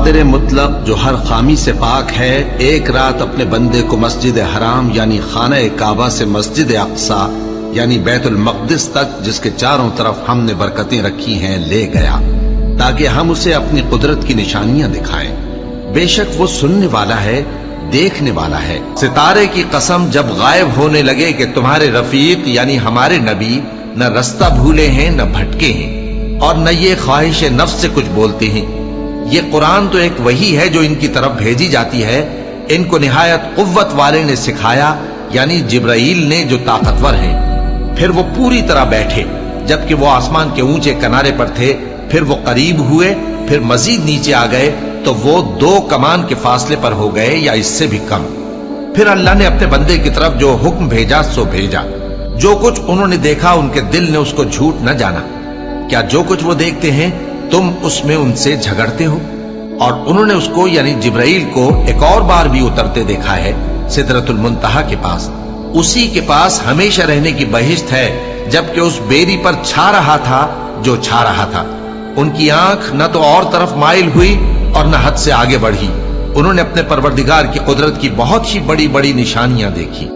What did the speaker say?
قادر مطلق جو ہر خامی سے پاک ہے، ایک رات اپنے بندے کو مسجد حرام یعنی خانہ کعبہ سے مسجد اقصی یعنی بیت المقدس تک، جس کے چاروں طرف ہم نے برکتیں رکھی ہیں، لے گیا تاکہ ہم اسے اپنی قدرت کی نشانیاں دکھائیں۔ بے شک وہ سننے والا ہے، دیکھنے والا ہے۔ ستارے کی قسم جب غائب ہونے لگے کہ تمہارے رفیق یعنی ہمارے نبی نہ رستہ بھولے ہیں نہ بھٹکے ہیں، اور نہ یہ خواہش نفس سے کچھ بولتے ہیں۔ یہ قرآن تو ایک وحی ہے جو ان کی طرف بھیجی جاتی ہے، ان کو نہایت قوت والے نے سکھایا یعنی جبرائیل نے جو طاقتور ہیں۔ پھر وہ پوری طرح بیٹھے جبکہ وہ آسمان کے اونچے کنارے پر تھے، پھر وہ قریب ہوئے، پھر مزید نیچے آ گئے تو وہ 2 کمان کے فاصلے پر ہو گئے یا اس سے بھی کم۔ پھر اللہ نے اپنے بندے کی طرف جو حکم بھیجا سو بھیجا۔ جو کچھ انہوں نے دیکھا ان کے دل نے اس کو جھوٹ نہ جانا۔ کیا جو کچھ وہ دیکھتے ہیں تم اس میں ان سے جھگڑتے ہو؟ اور انہوں نے اس کو یعنی جبرائیل کو ایک اور بار بھی اترتے دیکھا ہے سدرۃ المنتہا کے پاس۔ اسی کے پاس ہمیشہ رہنے کی بہشت ہے، جبکہ اس بیری پر چھا رہا تھا جو چھا رہا تھا۔ ان کی آنکھ نہ تو اور طرف مائل ہوئی اور نہ حد سے آگے بڑھی۔ انہوں نے اپنے پروردگار کی قدرت کی بہت ہی بڑی بڑی نشانیاں دیکھی۔